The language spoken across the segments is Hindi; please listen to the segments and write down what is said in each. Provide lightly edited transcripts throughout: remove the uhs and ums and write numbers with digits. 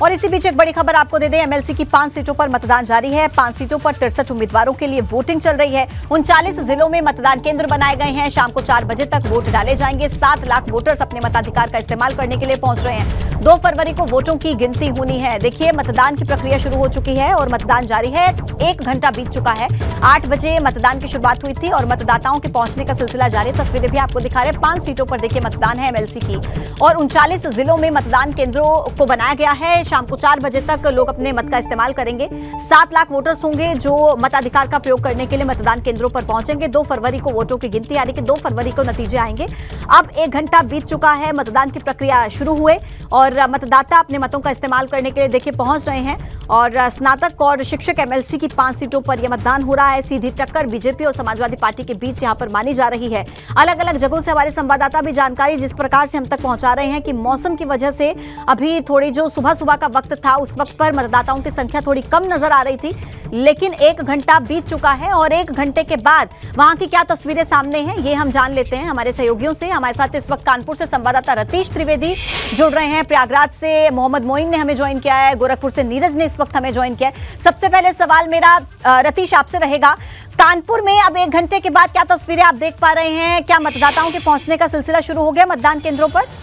और इसी बीच एक बड़ी खबर आपको दे दें, एमएलसी की 5 सीटों पर मतदान जारी है। 5 सीटों पर 63 उम्मीदवारों के लिए वोटिंग चल रही है। 39 जिलों में मतदान केंद्र बनाए गए हैं। शाम को 4 बजे तक वोट डाले जाएंगे। 7 लाख वोटर्स अपने मताधिकार का इस्तेमाल करने के लिए पहुंच रहे हैं। 2 फरवरी को वोटों की गिनती होनी है। देखिए, मतदान की प्रक्रिया शुरू हो चुकी है और मतदान जारी है। 1 घंटा बीत चुका है। 8 बजे मतदान की शुरुआत हुई थी और मतदाताओं के पहुंचने का सिलसिला जारी। तस्वीरें भी आपको दिखा रहे हैं। 5 सीटों पर देखिए मतदान है एमएलसी की और 39 जिलों में मतदान केंद्रों को बनाया गया है। शाम को 4 बजे तक लोग अपने मत का इस्तेमाल करेंगे। 7 लाख वोटर्स होंगे जो मताधिकार का प्रयोग करने के लिए मतदान केंद्रों पर पहुंचेंगे। 2 फरवरी को वोटों की गिनती, यानी कि 2 फरवरी को नतीजे आएंगे। अब 1 घंटा बीत चुका है, मतदान की प्रक्रिया शुरू हुए और मतदाता अपने मतों का इस्तेमाल करने के लिए देखिए पहुंच रहे हैं। और स्नातक और शिक्षक एमएलसी की 5 सीटों पर यह मतदान हो रहा है। सीधी टक्कर बीजेपी और समाजवादी पार्टी के बीच यहां पर मानी जा रही है। अलग अलग जगहों से हमारे संवाददाता भी जानकारी जिस प्रकार से हम तक पहुंचा रहे हैं कि मौसम की वजह से अभी थोड़ी जो सुबह सुबह का वक्त था उस वक्त पर मतदाताओं की संख्या थोड़ी कम नजर आ रही थी, लेकिन 1 घंटा बीत चुका है और 1 घंटे के बाद वहां की क्या तस्वीरें सामने हैं ये हम जान लेते हैं हमारे सहयोगियों से। हमारे साथ इस वक्त कानपुर से संवाददाता रतीश त्रिवेदी जुड़ रहे हैं, प्रयागराज से मोहम्मद मोइन ने हमें ज्वाइन किया है, गोरखपुर से नीरज ने इस वक्त हमें ज्वाइन किया है। सबसे पहले सवाल मेरा रतीश आपसे रहेगा, कानपुर में अब 1 घंटे के बाद क्या तस्वीरें आप देख पा रहे हैं? क्या मतदाताओं के पहुंचने का सिलसिला शुरू हो गया मतदान केंद्रों पर?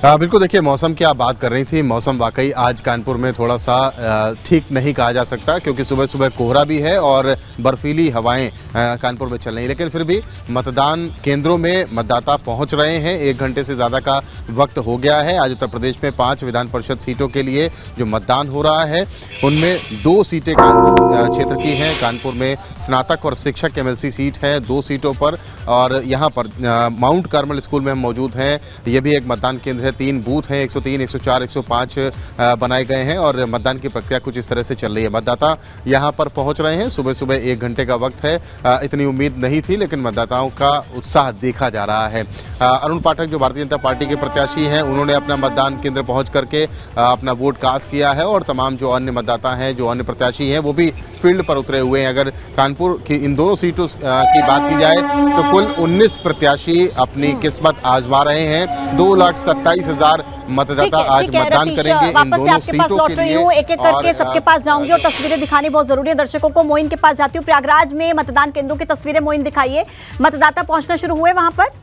बिल्कुल, देखिए मौसम की आप बात कर रही थी। मौसम वाकई आज कानपुर में थोड़ा सा ठीक नहीं कहा जा सकता क्योंकि सुबह सुबह कोहरा भी है और बर्फीली हवाएं कानपुर में चल रही हैं, लेकिन फिर भी मतदान केंद्रों में मतदाता पहुंच रहे हैं। 1 घंटे से ज़्यादा का वक्त हो गया है। आज उत्तर प्रदेश में 5 विधान परिषद सीटों के लिए जो मतदान हो रहा है उनमें 2 सीटें कानपुर क्षेत्र की हैं। कानपुर में स्नातक और शिक्षक एमएलसी सीट है 2 सीटों पर और यहाँ पर माउंट कार्मल स्कूल में हम मौजूद हैं। ये भी एक मतदान केंद्र है। 3 बूथ हैं, 103, 104, 105 बनाए गए हैं और मतदान की प्रक्रिया कुछ इस तरह से चल रही है। मतदाता यहां पर पहुंच रहे हैं। सुबह सुबह 1 घंटे का वक्त है। इतनी उम्मीद नहीं थी, लेकिन मतदाताओं का उत्साह देखा जा रहा है। अरुण पाठक जो भारतीय जनता पार्टी के प्रत्याशी हैं, उन्होंने अपना मतदान केंद्र पहुंच करके अपना वोट कास्ट किया है और तमाम जो अन्य मतदाता हैं, जो अन्य प्रत्याशी हैं, वो भी फील्ड पर उतरे हुए हैं। अगर कानपुर की इन दोनों सीटों की बात की जाए तो कुल 19 प्रत्याशी अपनी किस्मत आजमा रहे हैं। 2,27,000 मतदाता आज मतदान करेंगे इन दोनों सीटों के लिए। एक एक करके सबके पास जाऊंगी और तस्वीरें दिखानी बहुत जरूरी है दर्शकों को। मोइन के पास जाती हूँ। प्रयागराज में मतदान केंद्रों की तस्वीरें मोइन दिखाइए। मतदाता पहुंचना शुरू हुए वहां पर?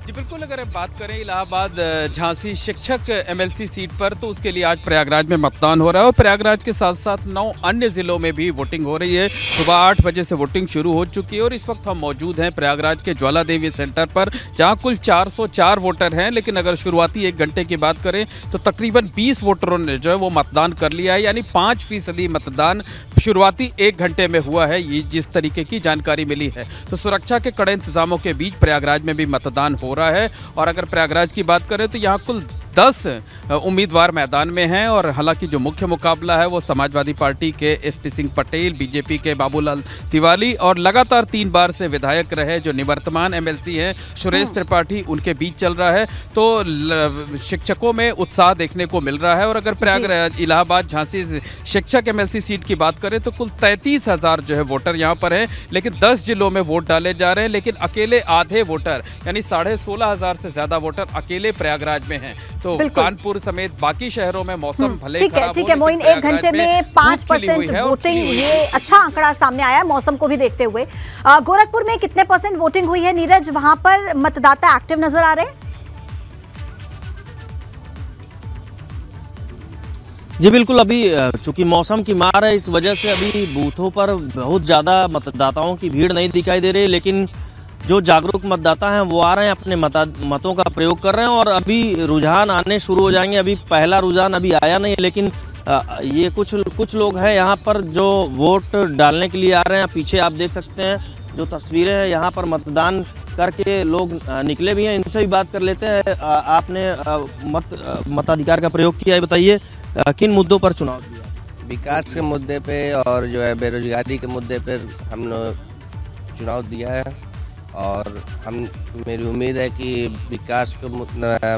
जी बिल्कुल, अगर हम बात करें इलाहाबाद झांसी शिक्षक एमएलसी सीट पर तो उसके लिए आज प्रयागराज में मतदान हो रहा है और प्रयागराज के साथ साथ 9 अन्य जिलों में भी वोटिंग हो रही है। सुबह 8 बजे से वोटिंग शुरू हो चुकी है और इस वक्त हम मौजूद हैं प्रयागराज के ज्वाला देवी सेंटर पर, जहां कुल 404 वोटर हैं, लेकिन अगर शुरुआती 1 घंटे की बात करें तो तकरीबन 20 वोटरों ने जो है वो मतदान कर लिया है, यानी 5% मतदान शुरुआती 1 घंटे में हुआ है, ये जिस तरीके की जानकारी मिली है। तो सुरक्षा के कड़े इंतजामों के बीच प्रयागराज में भी मतदान हो रहा है और अगर प्रयागराज की बात करें तो यहाँ कुल 10 उम्मीदवार मैदान में हैं और हालांकि जो मुख्य मुकाबला है वो समाजवादी पार्टी के एसपी सिंह पटेल, बीजेपी के बाबूलाल तिवारी और लगातार 3 बार से विधायक रहे जो निवर्तमान एमएलसी हैं सुरेश त्रिपाठी, उनके बीच चल रहा है। तो शिक्षकों में उत्साह देखने को मिल रहा है और अगर प्रयागराज इलाहाबाद झांसी शिक्षक एमएलसी सीट की बात करें तो कुल 33,000 जो है वोटर यहाँ पर हैं, लेकिन 10 जिलों में वोट डाले जा रहे हैं, लेकिन अकेले आधे वोटर यानी 16,500 से ज्यादा वोटर अकेले प्रयागराज में हैं। तो कानपुर समेत बाकी शहरों में मौसम भले ठीक है मोइन, 1 घंटे में 5% वोटिंग, ये अच्छा आंकड़ा सामने आया मौसम को भी देखते हुए। गोरखपुर में कितने % वोटिंग हुई है नीरज? वहां पर मतदाता एक्टिव नजर आ रहे हैं? जी बिल्कुल, अभी चूंकि मौसम की मार है इस वजह से अभी बूथों पर बहुत ज़्यादा मतदाताओं की भीड़ नहीं दिखाई दे रही, लेकिन जो जागरूक मतदाता हैं वो आ रहे हैं, अपने मतों का प्रयोग कर रहे हैं और अभी रुझान आने शुरू हो जाएंगे। अभी पहला रुझान अभी आया नहीं है, लेकिन ये कुछ लोग हैं यहाँ पर जो वोट डालने के लिए आ रहे हैं। पीछे आप देख सकते हैं जो तस्वीरें हैं, यहाँ पर मतदान करके लोग निकले भी हैं। इनसे भी बात कर लेते हैं। आपने मताधिकार का प्रयोग किया है, बताइए किन मुद्दों पर चुनाव दिया? विकास के मुद्दे पे और जो है बेरोजगारी के मुद्दे पर हमने चुनाव दिया है और मेरी उम्मीद है कि विकास के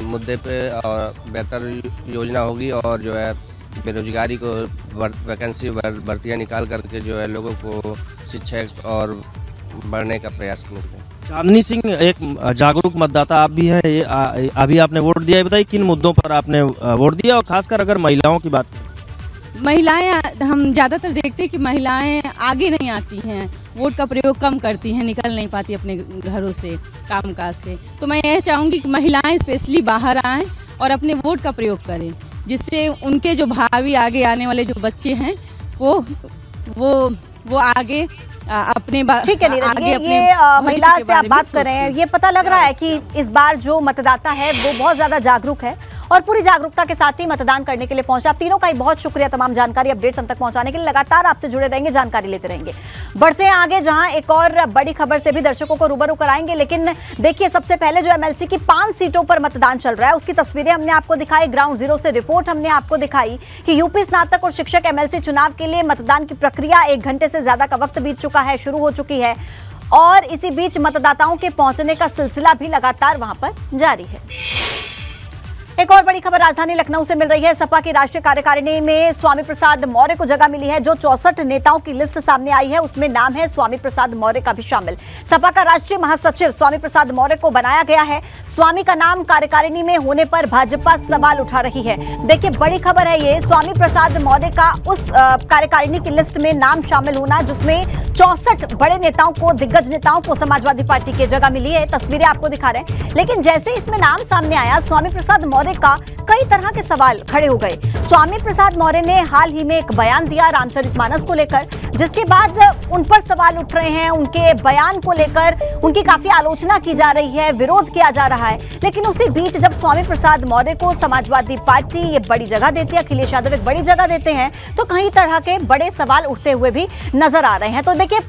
मुद्दे पे और बेहतर योजना होगी और जो है बेरोजगारी को वैकेंसी भर्तियाँ निकाल करके जो है लोगों को शिक्षा और बढ़ने का प्रयास करते हैं। चांदनी सिंह एक जागरूक मतदाता आप भी हैं, अभी आपने वोट दिया है, बताइए किन मुद्दों पर आपने वोट दिया और खासकर अगर महिलाओं की बात करें। महिलाएं, हम ज़्यादातर देखते हैं कि महिलाएं आगे नहीं आती हैं, वोट का प्रयोग कम करती हैं, निकल नहीं पाती अपने घरों से, कामकाज से। तो मैं यह चाहूँगी कि महिलाएं स्पेशली बाहर आएँ और अपने वोट का प्रयोग करें, जिससे उनके जो भावी आगे आने वाले जो बच्चे हैं वो आगे अपने ठीक है नीरज, ये महिला से आप बात कर रहे हैं, ये पता लग रहा है कि इस बार जो मतदाता है वो बहुत ज्यादा जागरूक है और पूरी जागरूकता के साथ ही मतदान करने के लिए पहुंचा। आप तीनों का ही बहुत शुक्रिया तमाम जानकारी अपडेट्स हम तक पहुंचाने के लिए। लगातार आपसे जुड़े रहेंगे, जानकारी लेते रहेंगे। बढ़ते हैं आगे, जहां एक और बड़ी खबर से भी दर्शकों को रूबरू कराएंगे। लेकिन देखिए, सबसे पहले जो एमएलसी की 5 सीटों पर मतदान चल रहा है उसकी तस्वीरें हमने आपको दिखाई, ग्राउंड जीरो से रिपोर्ट हमने आपको दिखाई कि यूपी स्नातक और शिक्षक एमएलसी चुनाव के लिए मतदान की प्रक्रिया 1 घंटे से ज्यादा का वक्त बीत चुका है, शुरू हो चुकी है और इसी बीच मतदाताओं के पहुंचने का सिलसिला भी लगातार वहां पर जारी है। एक और बड़ी खबर राजधानी लखनऊ से मिल रही है। सपा की राष्ट्रीय कार्यकारिणी में स्वामी प्रसाद मौर्य को जगह मिली है। जो 64 नेताओं की लिस्ट सामने आई है उसमें नाम है स्वामी प्रसाद मौर्य का भी शामिल। सपा का राष्ट्रीय महासचिव स्वामी प्रसाद मौर्य को बनाया गया है। स्वामी का नाम कार्यकारिणी में होने पर भाजपा सवाल उठा रही है। देखिए, बड़ी खबर है ये, स्वामी प्रसाद मौर्य का उस कार्यकारिणी की लिस्ट में नाम शामिल होना जिसमें 64 बड़े नेताओं को, दिग्गज नेताओं को समाजवादी पार्टी की जगह मिली है। तस्वीरें आपको दिखा रहे हैं। लेकिन जैसे इसमें नाम सामने आया, स्वामी प्रसाद मौर्य का कई तरह के सवाल खड़े हो गए। स्वामी प्रसाद मौर्य ने हाल ही में एक बयान दिया रामचरितमानस को लेकर, जिसके बाद उन पर सवाल उठ रहे हैं। उनके बयान को लेकर उनकी काफी आलोचना की जा रही है, विरोध किया जा रहा है। लेकिन उसी बीच जब स्वामी प्रसाद मौर्य को समाजवादी पार्टी ये बड़ी जगह देती है, अखिलेश यादव एक बड़ी जगह देते हैं, तो कई तरह के बड़े सवाल उठते हुए भी नजर आ रहे हैं। तो देखिए,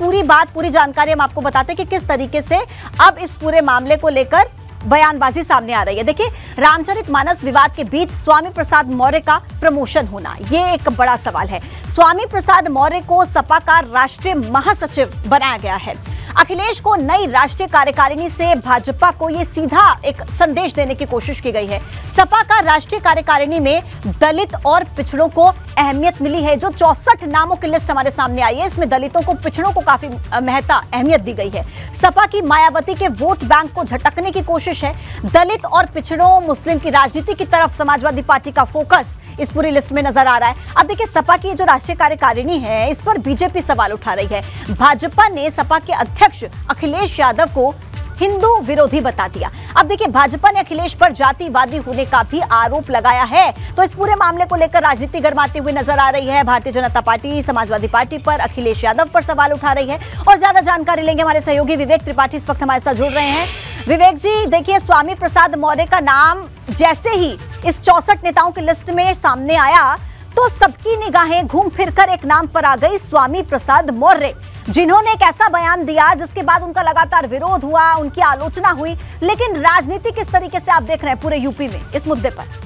पूरी जानकारी हम आपको बताते हैं कि किस तरीके से अब इस पूरे मामले को लेकर बयानबाजी सामने आ रही है। देखिए, रामचरितमानस विवाद के बीच स्वामी प्रसाद मौर्य का प्रमोशन होना, ये एक बड़ा सवाल है। स्वामी प्रसाद मौर्य को सपा का राष्ट्रीय महासचिव बनाया गया है। अखिलेश को नई राष्ट्रीय कार्यकारिणी से भाजपा को ये सीधा एक संदेश देने की कोशिश की गई है। सपा का राष्ट्रीय कार्यकारिणी में दलित और पिछड़ों को अहमियत मिली है। जो 64 नामों की लिस्ट हमारे सामने आई है, इसमें दलितों को, पिछड़ों को काफी अहमियत दी गई है। सपा की मायावती के वोट बैंक को झटकने की कोशिश है। दलित और पिछड़ों, मुस्लिम की राजनीति की तरफ समाजवादी पार्टी का फोकस इस पूरी लिस्ट में नजर आ रहा है। अब देखिए, सपा की जो राष्ट्रीय कार्यकारिणी है, इस पर बीजेपी सवाल उठा रही है। भाजपा ने सपा के अध्यक्ष अखिलेश यादव को हिंदू विरोधी बता दिया। अब देखिए, भाजपा ने अखिलेश पर जातिवादी होने का भी आरोप लगाया है। तो इस पूरे मामले को लेकर राजनीति गरमाती हुई नजर आ रही है। भारतीय जनता पार्टी समाजवादी पार्टी पर, अखिलेश यादव पर सवाल उठा रही है। और ज्यादा जानकारी लेंगे, हमारे सहयोगी विवेक त्रिपाठी इस वक्त हमारे साथ जुड़ रहे हैं। विवेक जी, देखिए, स्वामी प्रसाद मौर्य का नाम जैसे ही इस 64 नेताओं की लिस्ट में सामने आया तो सबकी निगाहें घूम फिरकर एक नाम पर आ गई, स्वामी प्रसाद मौर्य, जिन्होंने एक ऐसा बयान दिया जिसके बाद उनका लगातार विरोध हुआ, उनकी आलोचना हुई। लेकिन राजनीति किस तरीके से आप देख रहे हैं पूरे यूपी में इस मुद्दे पर?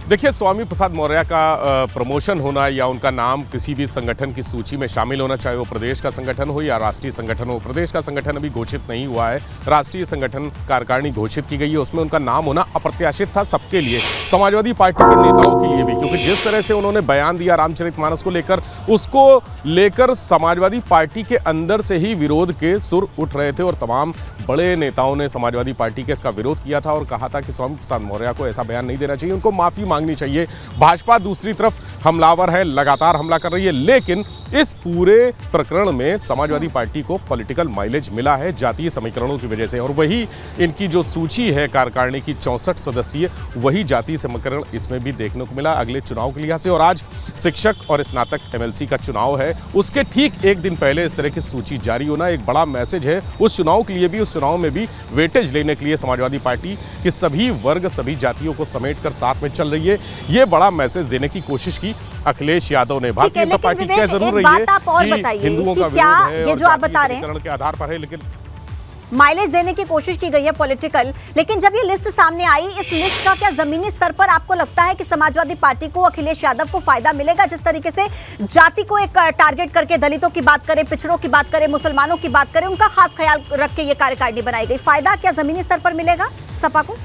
देखिए, स्वामी प्रसाद मौर्य का प्रमोशन होना या उनका नाम किसी भी संगठन की सूची में शामिल होना, चाहे वो प्रदेश का संगठन हो या राष्ट्रीय संगठन हो। प्रदेश का संगठन अभी घोषित नहीं हुआ है, राष्ट्रीय संगठन कार्यकारिणी घोषित की गई है, उसमें उनका नाम होना अप्रत्याशित था सबके लिए, समाजवादी पार्टी के नेताओं के लिए भी, क्योंकि जिस तरह से उन्होंने बयान दिया रामचरितमानस को लेकर, उसको लेकर समाजवादी पार्टी के अंदर से ही विरोध के सुर उठ रहे थे और तमाम बड़े नेताओं ने समाजवादी पार्टी के इसका विरोध किया था और कहा था कि स्वामी प्रसाद मौर्य को ऐसा बयान नहीं देना चाहिए, उनको माफी मांगनी चाहिए। भाजपा दूसरी तरफ हमलावर है, लगातार हमला कर रही है। लेकिन इस पूरे प्रकरण में समाजवादी पार्टी को पॉलिटिकल माइलेज मिला है जातीय समीकरणों की वजह से, और वही इनकी जो सूची है कार्यकारिणी की 64 सदस्यीय, वही जातीय समीकरण इसमें भी देखने को मिला अगले चुनाव के लिहाज से। और आज शिक्षक और स्नातक एमएलसी का चुनाव है, उसके ठीक एक दिन पहले इस तरह की सूची जारी होना एक बड़ा मैसेज है उस चुनाव के लिए भी। उस चुनाव में भी वेटेज लेने के लिए समाजवादी पार्टी कि सभी वर्ग, सभी जातियों को समेटकर साथ में चल रही है, ये बड़ा मैसेज देने की कोशिश की अखिलेश यादव ने। भारतीय जनता पार्टी क्या जरूर रही है कि हिंदुओं का विरोध है और जातीय समीकरण के आधार पर है, लेकिन माइलेज देने की कोशिश की गई है पॉलिटिकल। लेकिन जब ये लिस्ट सामने आई, इस लिस्ट का क्या जमीनी स्तर पर आपको लगता है कि समाजवादी पार्टी को, अखिलेश यादव को फायदा मिलेगा? जिस तरीके से जाति को एक टारगेट करके दलितों की बात करें, पिछड़ों की बात करें, मुसलमानों की बात करें, उनका खास ख्याल रख के ये कार्यकारिणी बनाई गई, फायदा क्या जमीनी स्तर पर मिलेगा सपा को?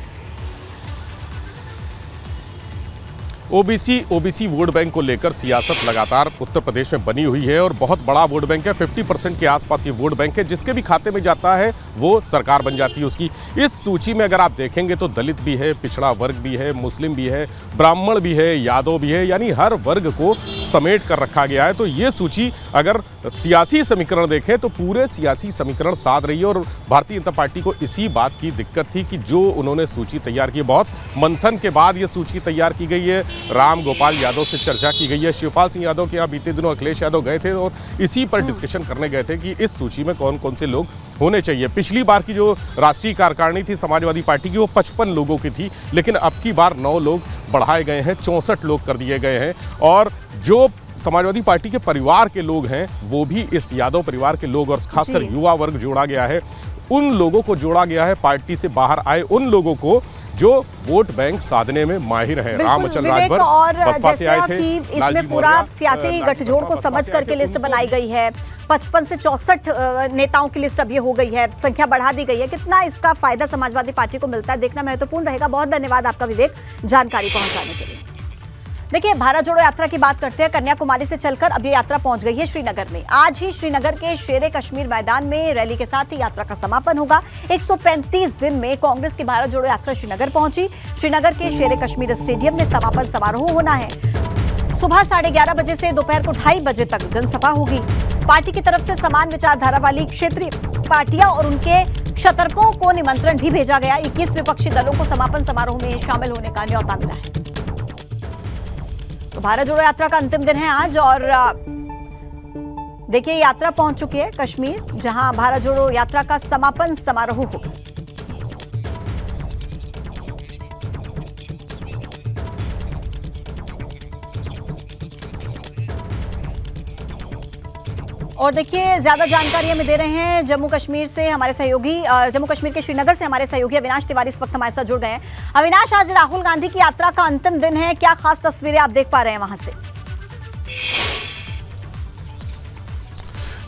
ओबीसी वोट बैंक को लेकर सियासत लगातार उत्तर प्रदेश में बनी हुई है और बहुत बड़ा वोट बैंक है। 50% के आसपास ये वोट बैंक है, जिसके भी खाते में जाता है वो सरकार बन जाती है उसकी। इस सूची में अगर आप देखेंगे तो दलित भी है, पिछड़ा वर्ग भी है, मुस्लिम भी है, ब्राह्मण भी है, यादव भी है, यानी हर वर्ग को समेट कर रखा गया है। तो ये सूची अगर सियासी समीकरण देखें तो पूरे सियासी समीकरण साध रही है और भारतीय जनता पार्टी को इसी बात की दिक्कत थी कि जो उन्होंने सूची तैयार की, बहुत मंथन के बाद ये सूची तैयार की गई है। राम गोपाल यादव से चर्चा की गई है। शिवपाल सिंह यादव के यहाँ बीते दिनों अखिलेश यादव गए थे और इसी पर डिस्कशन करने गए थे कि इस सूची में कौन कौन से लोग होने चाहिए। पिछली बार की जो राष्ट्रीय कार्यकारिणी थी समाजवादी पार्टी की वो 55 लोगों की थी, लेकिन अब की बार 9 लोग बढ़ाए गए हैं, 64 लोग कर दिए गए हैं। और जो समाजवादी पार्टी के परिवार के लोग हैं वो भी इस यादव परिवार के लोग और खासकर युवा वर्ग जोड़ा गया है। उन लोगों को जोड़ा गया है, पार्टी से बाहर आए उन लोगों को जो वोट बैंक साधने में माहिर है। रामचल राजभर बसपा से आए थे। इसमें पूरा सियासी गठजोड़ को समझ करके लिस्ट बनाई गई है। 55 से 64 नेताओं की लिस्ट अब ये हो गई है, संख्या बढ़ा दी गई है। कितना इसका फायदा समाजवादी पार्टी को मिलता है देखना महत्वपूर्ण रहेगा। बहुत धन्यवाद आपका विवेक, जानकारी पहुंचाने के लिए। देखिए, भारत जोड़ो यात्रा की बात करते हैं। कन्याकुमारी से चलकर अब ये यात्रा पहुंच गई है श्रीनगर में। आज ही श्रीनगर के शेरे कश्मीर मैदान में रैली के साथ ही यात्रा का समापन होगा। 135 दिन में कांग्रेस की भारत जोड़ो यात्रा श्रीनगर पहुंची। श्रीनगर के शेरे कश्मीर स्टेडियम में समापन समारोह होना है। सुबह 11:30 बजे से दोपहर को 2:30 बजे तक जनसभा होगी। पार्टी की तरफ से समान विचारधारा वाली क्षेत्रीय पार्टियां और उनके क्षत्रपों को निमंत्रण भी भेजा गया। 21 विपक्षी दलों को समापन समारोह में शामिल होने का न्यौता मिला है। तो भारत जोड़ो यात्रा का अंतिम दिन है आज और देखिए यात्रा पहुंच चुकी है कश्मीर, जहां भारत जोड़ो यात्रा का समापन समारोह होगा। और देखिए ज्यादा जानकारी हमें दे रहे हैं जम्मू कश्मीर से हमारे सहयोगी, जम्मू कश्मीर के श्रीनगर से हमारे सहयोगी अविनाश तिवारी इस वक्त हमारे साथ जुड़ गए हैं। अविनाश, आज राहुल गांधी की यात्रा का अंतिम दिन है, क्या खास तस्वीरें आप देख पा रहे हैं वहां से?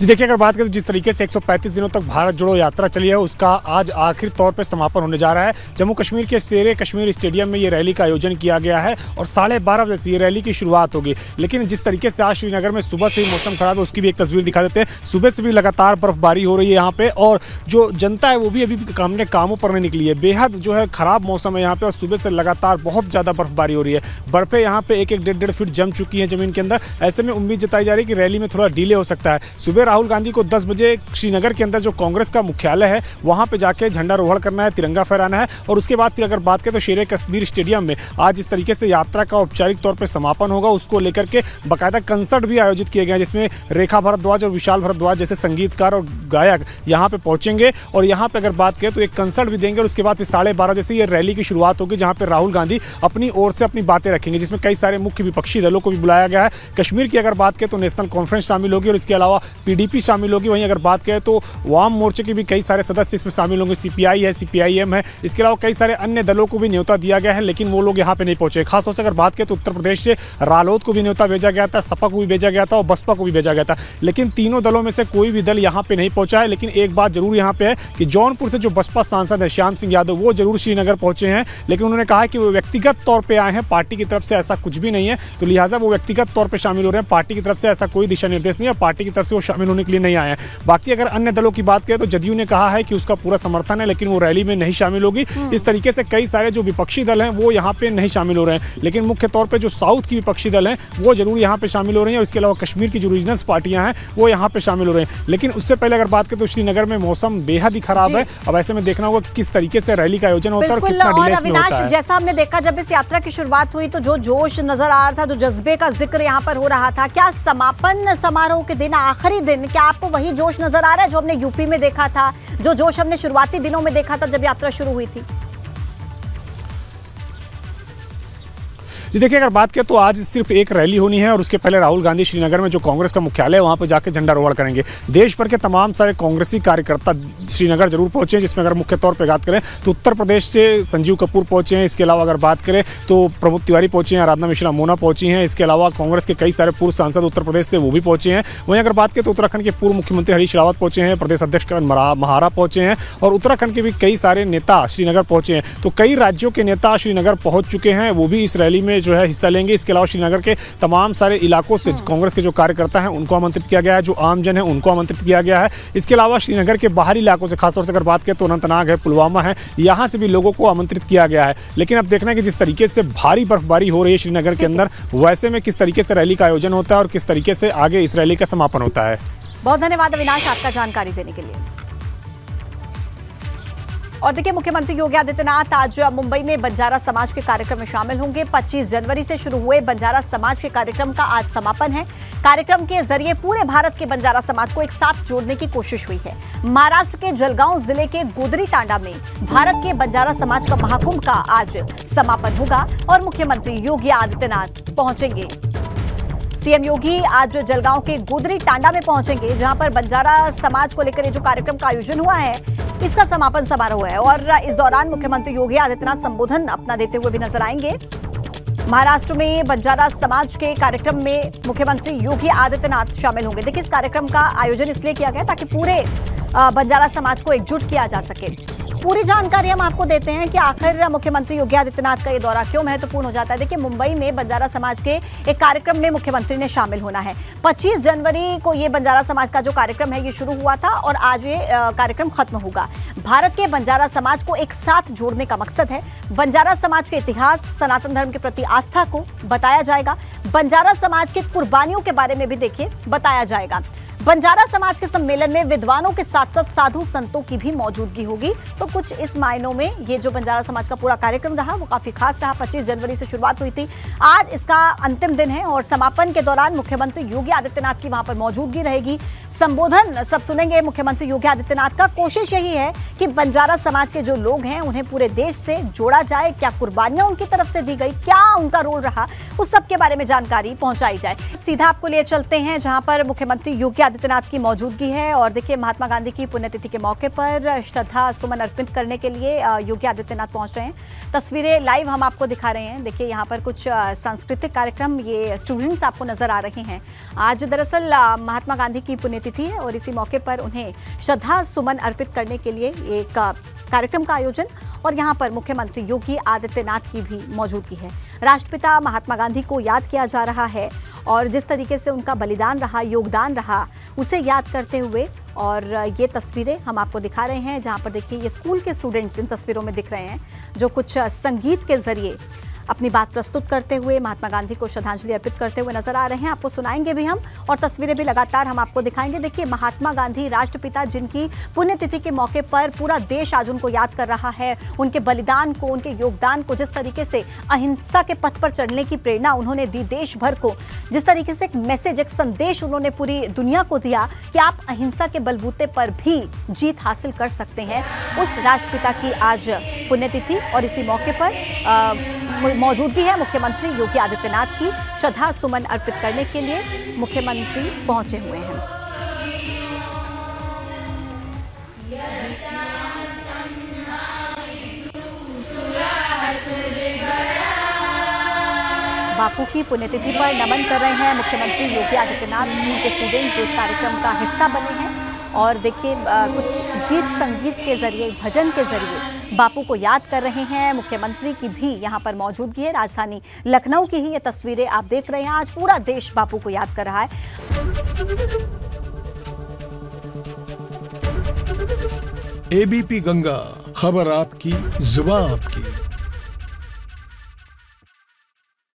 जी देखिए, अगर बात करें तो जिस तरीके से 135 दिनों तक भारत जोड़ो यात्रा चली है उसका आज आखिरी तौर पे समापन होने जा रहा है। जम्मू कश्मीर के शेरे कश्मीर स्टेडियम में ये रैली का आयोजन किया गया है और 12:30 बजे से ये रैली की शुरुआत होगी। लेकिन जिस तरीके से आज श्रीनगर में सुबह से ही मौसम खराब है उसकी भी एक तस्वीर दिखा देते हैं। सुबह से भी लगातार बर्फबारी हो रही है यहाँ पे और जो जनता है वो भी अभी अपने कामों पर नहीं निकली है। बेहद जो है खराब मौसम है यहाँ पे और सुबह से लगातार बहुत ज़्यादा बर्फबारी हो रही है। बर्फें यहाँ पे 1-1.5 फीट जम चुकी हैं जमीन के अंदर। ऐसे में उम्मीद जताई जा रही है कि रैली में थोड़ा डिले हो सकता है। सुबह राहुल गांधी को 10 बजे श्रीनगर के अंदर जो कांग्रेस का मुख्यालय है वहां पे जाके झंडारोहण करना है, तिरंगा फहराना है और उसके बाद फिर अगर बात करें तो शेरे कश्मीर स्टेडियम में आज इस तरीके से यात्रा का औपचारिक तौर पे समापन होगा। उसको लेकर के बाकायदा कंसर्ट भी आयोजित किए गए हैं जिसमें रेखा भारद्वाज और विशाल भारद्वाज जैसे संगीतकार और गायक यहाँ पे पहुंचेंगे और यहाँ पे अगर बात करें तो एक कंसर्ट भी देंगे और उसके बाद फिर 12:30 बजे से ये रैली की शुरुआत होगी जहाँ पे राहुल गांधी अपनी ओर से अपनी बातें रखेंगे, जिसमें कई सारे मुख्य विपक्षी दलों को भी बुलाया गया है। कश्मीर की अगर बात करें तो नेशनल कॉन्फ्रेंस शामिल होगी और इसके अलावा PDP शामिल होगी। वहीं अगर बात करें तो वाम मोर्चे के भी कई सारे सदस्य इसमें शामिल होंगे, CPI है, CPIM है, इसके अलावा कई सारे अन्य दलों को भी न्योता दिया गया है लेकिन वो लोग यहाँ पे नहीं पहुंचे। खासतौर से अगर बात करें तो उत्तर प्रदेश से रालोद को भी न्योता भेजा गया था, सपा को भी भेजा गया था और बसपा को भी भेजा गया था, लेकिन तीनों दलों में से कोई भी दल यहाँ पे नहीं पहुंचा है। लेकिन एक बात जरूर यहाँ पे है कि जौनपुर से जो बसपा सांसद है श्याम सिंह यादव वो जरूर श्रीनगर पहुंचे हैं, लेकिन उन्होंने कहा कि वो व्यक्तिगत तौर पर आए हैं, पार्टी की तरफ से ऐसा कुछ भी नहीं है, तो लिहाजा वो व्यक्तिगत तौर पर शामिल हो रहे हैं। पार्टी की तरफ से ऐसा कोई दिशा निर्देश नहीं है, पार्टी की तरफ से वो शामिल होने के लिए नहीं आए हैं। बाकी अगर अन्य दलों की बात करें तो जदयू ने कहा है कि उसका पूरा समर्थन है लेकिन वो रैली में नहीं शामिल होगी। इस तरीके से कई सारे जो विपक्षी दल हैं वो यहाँ पे नहीं शामिल हो रहे हैं, लेकिन मुख्य तौर पे जो साउथ की विपक्षी दल हैं वो जरूर यहाँ पे शामिल हो रहे हैं और इसके अलावा कश्मीर की जो रीजनल पार्टियां हैं वो यहाँ पे शामिल हो रहे हैं। लेकिन उससे पहले अगर बात करें तो श्रीनगर में मौसम बेहद ही खराब है। अब ऐसे में देखना होगा कि किस तरीके से रैली का आयोजन होता है और कितना डिले इसमें होता है। जैसा हमने देखा जब इस यात्रा की शुरुआत हुई तो जो जोश नजर आ रहा था, जो जज्बे का जिक्र यहाँ पर हो रहा था, क्या समापन समारोह के दिन, आखिरी दिन, क्या आपको वही जोश नजर आ रहा है जो हमने यूपी में देखा था, जो जोश हमने शुरुआती दिनों में देखा था जब यात्रा शुरू हुई थी? जी देखिए, अगर बात करें तो आज सिर्फ एक रैली होनी है और उसके पहले राहुल गांधी श्रीनगर में जो कांग्रेस का मुख्यालय है वहां पर जाकर झंडारोहण करेंगे। देश भर के तमाम सारे कांग्रेसी कार्यकर्ता श्रीनगर जरूर पहुंचे हैं, जिसमें अगर मुख्य तौर पर बात करें तो उत्तर प्रदेश से संजीव कपूर पहुंचे हैं, इसके अलावा अगर बात करें तो प्रमोद तिवारी पहुंचे हैं, आराधना मिश्रा मोना पहुंची हैं, इसके अलावा कांग्रेस के कई सारे पूर्व सांसद उत्तर प्रदेश से वो भी पहुंचे हैं। वहीं अगर बात करें तो उत्तराखंड के पूर्व मुख्यमंत्री हरीश रावत पहुंचे हैं, प्रदेश अध्यक्ष करण महारा पहुंचे हैं और उत्तराखंड के भी कई सारे नेता श्रीनगर पहुंचे हैं। तो कई राज्यों के नेता श्रीनगर पहुंच चुके हैं, वो भी इस रैली में में जो है हिस्सा लेंगे। इसके अलावा श्रीनगर के तमाम सारे इलाकों से कांग्रेस के जो कार्यकर्ता हैं उनको आमंत्रित किया गया है, जो आमजन है उनको आमंत्रित किया गया है। इसके अलावा श्रीनगर के बाहरी इलाकों से, खासतौर से अगर बात करें तो अनंतनाग है, पुलवामा है, यहाँ से भी लोगों को आमंत्रित किया गया है। लेकिन अब देखना है कि जिस तरीके से भारी बर्फबारी हो रही है श्रीनगर के अंदर, वैसे में किस तरीके से रैली का आयोजन होता है और किस तरीके से आगे इस रैली का समापन होता है। बहुत धन्यवाद अविनाश आपका जानकारी देने के लिए। और देखिए, मुख्यमंत्री योगी आदित्यनाथ आज मुंबई में बंजारा समाज के कार्यक्रम में शामिल होंगे। 25 जनवरी से शुरू हुए बंजारा समाज के कार्यक्रम का आज समापन है। कार्यक्रम के जरिए पूरे भारत के बंजारा समाज को एक साथ जोड़ने की कोशिश हुई है। महाराष्ट्र के जलगांव जिले के गोदरी टांडा में भारत के बंजारा समाज का महाकुंभ का आज समापन होगा और मुख्यमंत्री योगी आदित्यनाथ पहुंचेंगे। सीएम योगी आज जलगांव के गोदरी टांडा में पहुंचेंगे, जहां पर बंजारा समाज को लेकर जो कार्यक्रम का आयोजन हुआ है इसका समापन समारोह है। और इस दौरान मुख्यमंत्री योगी आदित्यनाथ संबोधन अपना देते हुए भी नजर आएंगे। महाराष्ट्र में बंजारा समाज के कार्यक्रम में मुख्यमंत्री योगी आदित्यनाथ शामिल होंगे। देखिए, इस कार्यक्रम का आयोजन इसलिए किया गया ताकि पूरे बंजारा समाज को एकजुट किया जा सके। पूरी जानकारी हम आपको देते हैं कि आखिर मुख्यमंत्री योगी आदित्यनाथ का ये दौरा क्यों महत्वपूर्ण हो जाता है। देखिए, मुंबई में बंजारा समाज के एक कार्यक्रम में मुख्यमंत्री ने शामिल होना है। 25 जनवरी को ये बंजारा समाज का जो कार्यक्रम है ये शुरू हुआ था और आज ये कार्यक्रम खत्म होगा। भारत के बंजारा समाज को एक साथ जोड़ने का मकसद है। बंजारा समाज के इतिहास, सनातन धर्म के प्रति आस्था को बताया जाएगा। बंजारा समाज की कुर्बानियों के बारे में भी देखिए बताया जाएगा। बंजारा समाज के सम्मेलन में विद्वानों के साथ साथ साधु संतों की भी मौजूदगी होगी। तो कुछ इस मायनों में ये जो बंजारा समाज का पूरा कार्यक्रम रहा वो काफी खास रहा। 25 जनवरी से शुरुआत हुई थी, आज इसका अंतिम दिन है और समापन के दौरान मुख्यमंत्री योगी आदित्यनाथ की वहां पर मौजूदगी रहेगी। संबोधन सब सुनेंगे मुख्यमंत्री योगी आदित्यनाथ का। कोशिश यही है कि बंजारा समाज के जो लोग हैं उन्हें पूरे देश से जोड़ा जाए। क्या कुर्बानियां उनकी तरफ से दी गई, क्या उनका रोल रहा, उस सब के बारे में जानकारी पहुंचाई जाए। सीधा आपको लिए चलते हैं जहां पर मुख्यमंत्री योगी आदित्यनाथ की मौजूदगी है। और देखिए, महात्मा गांधी की पुण्यतिथि के मौके पर श्रद्धा सुमन अर्पित करने के लिए योगी आदित्यनाथ पहुंच रहे हैं। तस्वीरें लाइव हम आपको दिखा रहे हैं। देखिए, यहाँ पर कुछ सांस्कृतिक कार्यक्रम, ये स्टूडेंट्स आपको नजर आ रहे हैं। आज दरअसल महात्मा गांधी की पुण्यतिथि है और इसी मौके पर उन्हें श्रद्धा सुमन अर्पित करने के लिए एक कार्यक्रम का आयोजन और यहाँ पर मुख्यमंत्री योगी आदित्यनाथ की भी मौजूदगी है। राष्ट्रपिता महात्मा गांधी को याद किया जा रहा है और जिस तरीके से उनका बलिदान रहा, योगदान रहा, उसे याद करते हुए और ये तस्वीरें हम आपको दिखा रहे हैं जहाँ पर देखिए ये स्कूल के स्टूडेंट्स इन तस्वीरों में दिख रहे हैं जो कुछ संगीत के जरिए अपनी बात प्रस्तुत करते हुए महात्मा गांधी को श्रद्धांजलि अर्पित करते हुए नजर आ रहे हैं। आपको सुनाएंगे भी हम और तस्वीरें भी लगातार हम आपको दिखाएंगे। देखिए, महात्मा गांधी राष्ट्रपिता जिनकी पुण्यतिथि के मौके पर पूरा देश आज उनको याद कर रहा है, उनके बलिदान को, उनके योगदान को, जिस तरीके से अहिंसा के पथ पर चलने की प्रेरणा उन्होंने दी देश भर को, जिस तरीके से एक मैसेज, एक संदेश उन्होंने पूरी दुनिया को दिया कि आप अहिंसा के बलबूते पर भी जीत हासिल कर सकते हैं। उस राष्ट्रपिता की आज पुण्यतिथि और इसी मौके पर मौजूदगी है मुख्यमंत्री योगी आदित्यनाथ की। श्रद्धा सुमन अर्पित करने के लिए मुख्यमंत्री पहुंचे हुए हैं। बापू की पुण्यतिथि पर नमन कर रहे हैं मुख्यमंत्री योगी आदित्यनाथ। स्कूल के स्टूडेंट्स जो इस कार्यक्रम का हिस्सा बने हैं और देखिए कुछ गीत संगीत के जरिए, भजन के जरिए बापू को याद कर रहे हैं। मुख्यमंत्री की भी यहाँ पर मौजूदगी है। राजधानी लखनऊ की ही ये तस्वीरें आप देख रहे हैं। आज पूरा देश बापू को याद कर रहा है। एबीपी गंगा, खबर आपकी, जुबान आपकी।